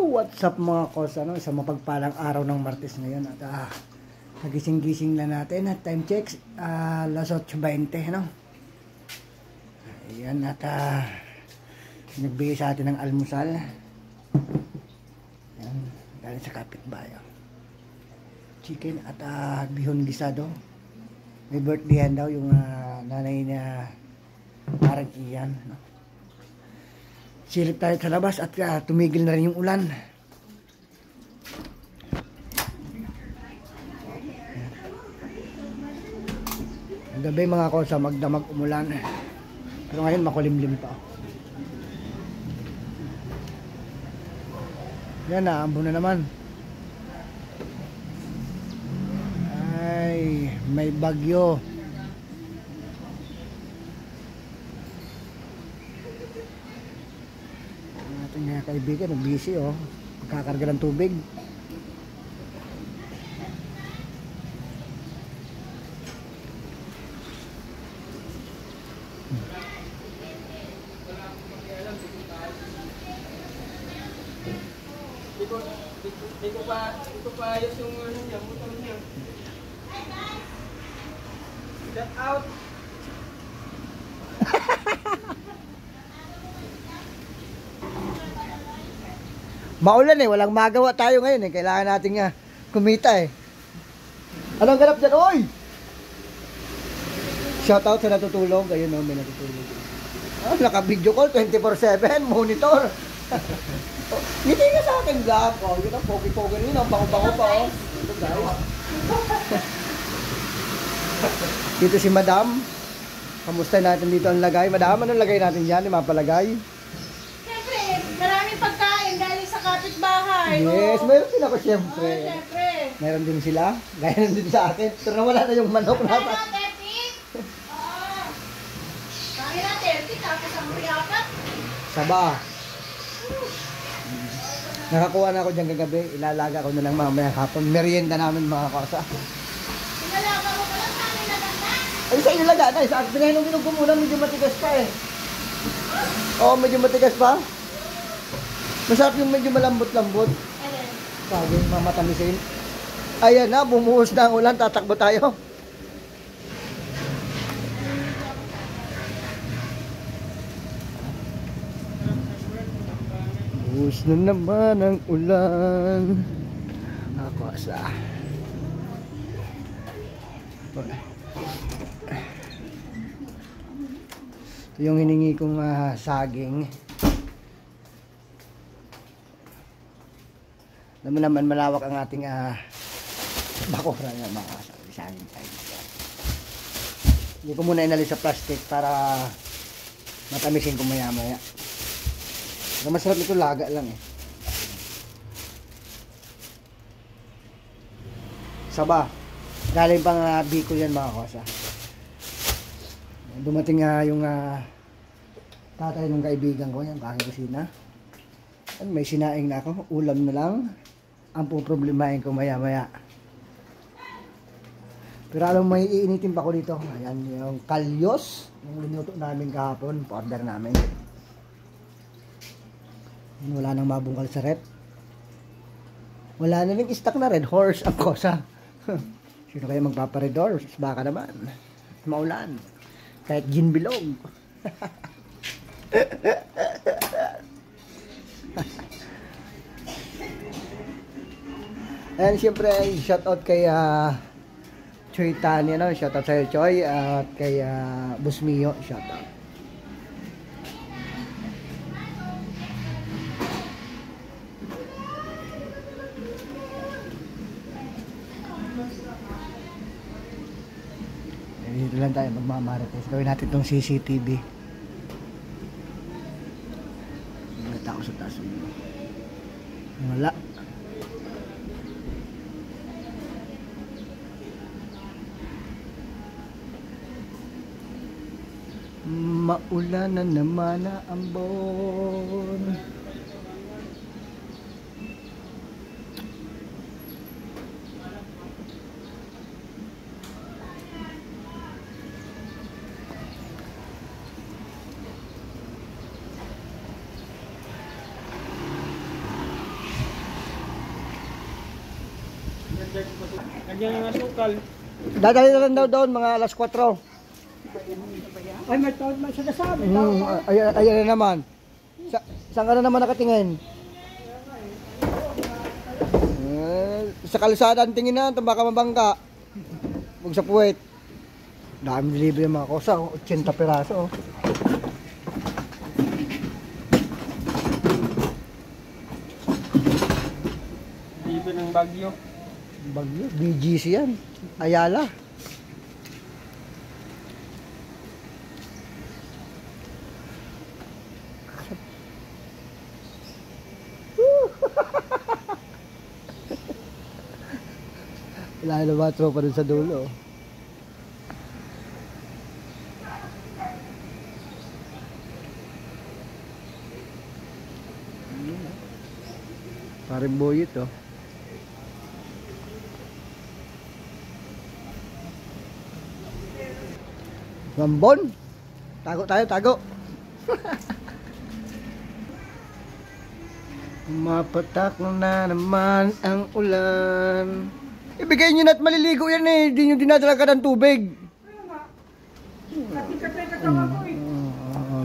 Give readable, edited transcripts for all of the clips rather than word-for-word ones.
What's up mga kos, sa mapagpalang araw ng Martes ngayon at nagising-gising lang natin at time checks las 8:20 ayan at nagbigay sa atin ng almusal ayan, galing sa kapitbahay chicken at bihon gisado. May birthday yan daw yung nanay na parang iyan silip tayo sa labas at tumigil na rin yung ulan. Ang gabi mga kosa magdamag umulan pero ngayon makulimlim pa. Yan naambo na naman. Ay may bagyo. Mga kaibigan, busy magkakarga ng tubig. Ito pa ayos yung niya, motor niya. Get out! Maulan walang magawa tayo ngayon kailangan natin kumita Anong ganap dyan? Oy! Shoutout sa natutulog. Ayun may natutulog. Naka-video call 24/7 monitor. Hindi ka sa akin vlog. Yun ang pogi-pogi rin. Ang bango-bango pa Ito guys. Dito si Madam. Kamusta natin dito ang lagay? Madam, anong lagay natin dyan? Mapalagay? Siyempre, maraming pagkain galing sa kapitbahay. Yes, mayroon sila ko siyempre. Siyempre. Meron din sila. Gaya din sa akin. Pero nawala na yung manok na. Kaya na, 30? Oo. Kaya na, 30. Tapos ang riyapat. Saba. Nakakuha na ako dyan kagabi. Ilalaga ko na lang mamaya hapon. Merienda namin mga kasa. Inalaga mo pala sa amin na ganda. Ay, sa ilaga na. Sa akin pinahilong minong muna. Medyo matigas pa Oo, medyo matigas pa. Masarap yung medyo malambot-lambot. Ayan. Sabi, mamatamisin. Ayan na, bumuhos na ang ulan. Tatakbo tayo. Buhos na naman ang ulan. Ako asa. Ito yung hiningi kong saging. Alam mo naman malawak ang ating bakura na mga saging tayo. Hindi ko muna inalis sa plastic para matamisin ko maya maya. Pero masarap ito laga lang Saba. Galing pang Bicol yan mga kosa. Dumating yung tatay ng kaibigan ko yan, aking kusina. May sinaing na ako, ulam na lang. Ang poproblemahin ko maya maya. Pero alam mo, may iinitin pa ko dito. Ayan yung kalyos, yung linuto namin kahapon, order namin. Wala nang mabungkal sa rep. Wala na rin stock na Red Horse ang kosa. Sino kaya magpapa-Red Horse? Baka naman. Maulan. Kahit gin bilog. Ayan, siyempre, shoutout kay Choy Tani, shoutout sa'yo Choy, at kay Busmio, shoutout. Dito lang tayo magmamarites. Gawin natin itong CCTV. Maganda ako sa taas. Wala. Maulan na naman na ambon. Lagyan ng asukal. Dadali na lang daw doon, mga alas 4. Ay, may tawad man siya nasabi. Ayan na naman. Saan ka na naman nakatingin? Sa kalsada ang tingin na, baka mabangka. Huwag sa puwet. Dami delivery yung mga kosa, 80 piraso. Dito ng Bagyo. Bagyo, BGC yan. Ayala. Wala na mga tropa dun sa dulo. Parang boy ito. Gambon. Tago tayo, tago. Mapatak na naman ang ulan. Ibigay nyo na at maliligo yan eh. Hindi nyo dinadala ka ng tubig.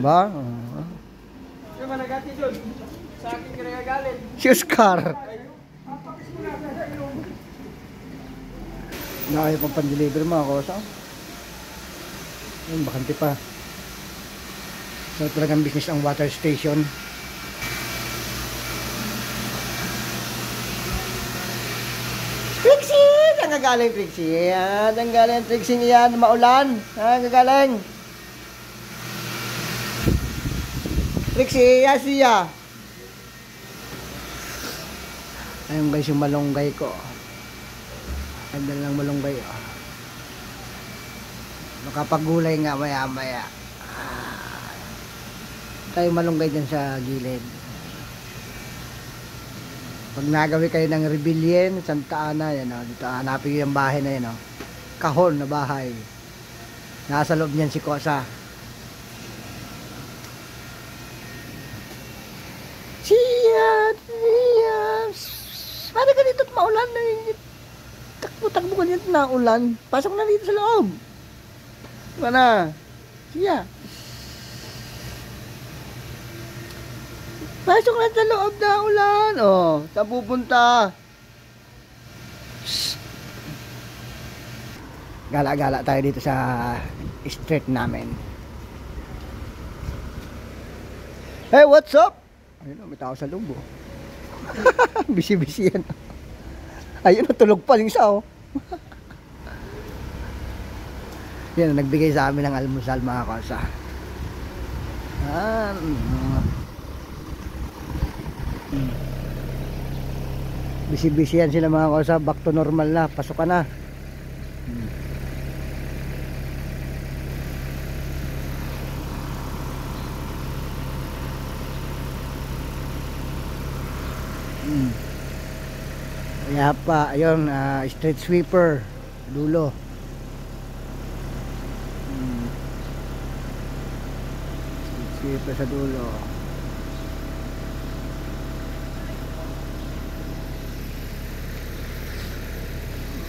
Ba? Yung mga nagati doon. Sa akin ka nagagalit. Si Oscar. Nakaya pang pan-deliver mga kosa. Ayun, bakante pa. So talagang business ang water station. Trixie! Saan gagaling Trixie? Yan, ang galing Trixie yan. Maulan. Saan gagaling? Trixie, yan siya. Ayun guys yung malunggay ko. Ganda lang malunggay. Makapagulay nga maya maya. Tayo malunggay dyan sa gilid. Pag nagawi kayo ng Rebellion, Santa Ana, yan o. Dito hanapin yung bahay na yan o. Kahon na bahay. Nasa loob niyan si Kosa. Siya! Paano ka dito at maulan na yun? Takbo-takbo ka dito na ulan. Pasok na dito sa loob. Diba na? Siya. Pasok na sa loob na ulan. Oh, saan pupunta? Gala-gala tayo dito sa street namin. Hey, what's up? Ayun, may tao sa loob. Oh. Bisi-bisi yan. Ayun, tulog pa yung isa. Oh. Yan, nagbigay sa amin ng almusal mga kosa. Bisi-bisi yan sila mga kosa. Back to normal na. Pasok ka na. Kaya pa, ayun, street sweeper dulo. Street sweeper sa dulo.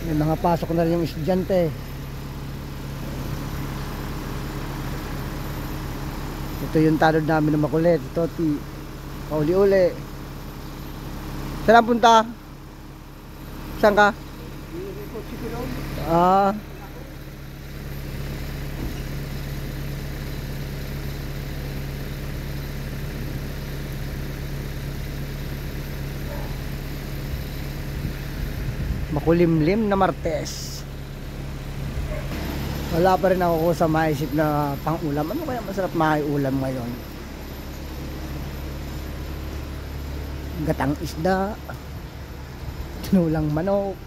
May mga pasok na rin yung estudyante. Ito yung tanod namin na makulit. Toti, pauli-uli. Saan ang punta? Saan ka? Makulimlim na Martes. Wala pa rin ako sa maisip na pang-ulam. Ano kaya masarap maiulam ngayon? Gatang isda, tinulang manok.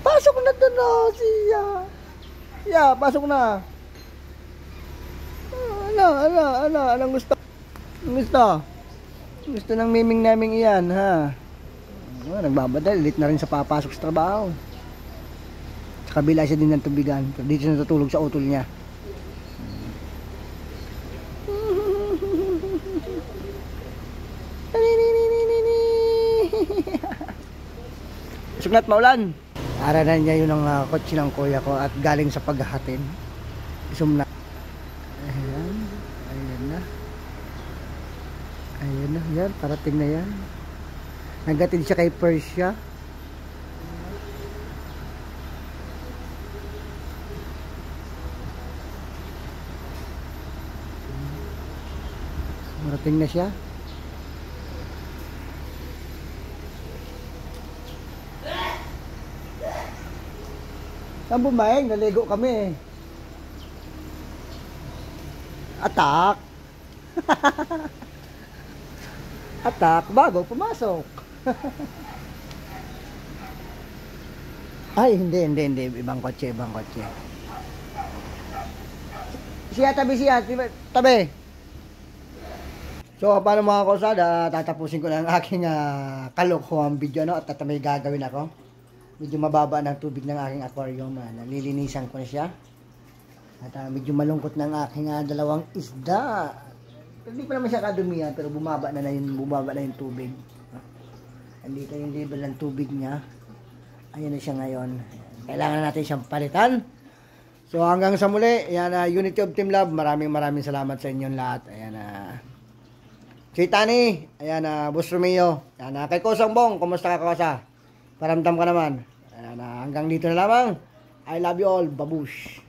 Pasok na doon na siya. Yeah, pasok na. Anong gusto? Anong gusto? Gusto ng miming naming iyan, ha? Nagbabadal, late na rin sa papasok sa trabaho. Sa kabila siya din ng tubigan. Dito siya natutulog sa utol niya. Sugnat maulan. Aranan niya yun ang kotse ng kuya ko at galing sa paghahatid. Isum na. Ayan. Ayan na. Ayan na. Yan. Parating na yan. Naghatid siya kay Persia. Parating na siya. Saan bumayang? Naligo kami. Atak. Atak bago pumasok. Ay, hindi. Ibang kotse. Siya, tabi. So, paano mga kausada, tatapusin ko na ang aking kalokohang video, no? At may gagawin ako. Medyo mababa ng tubig ng aking aquarium. Nalilinisan ko na siya. At medyo malungkot na ang aking dalawang isda. Hindi pa naman siya kadumihan, pero bumaba na yung tubig. Andito yung level ng tubig niya. Ayan na siya ngayon. Kailangan natin siyang palitan. So hanggang sa muli, ayan, Unity of Team Love. Maraming salamat sa inyong lahat. Ayan, si Tani, ayan, Boss Romeo. Ayan, kay Kosang Bong, kumusta ka, Kosa? Paramdam ka naman. Ayan, hanggang dito na lamang. I love you all. Babush.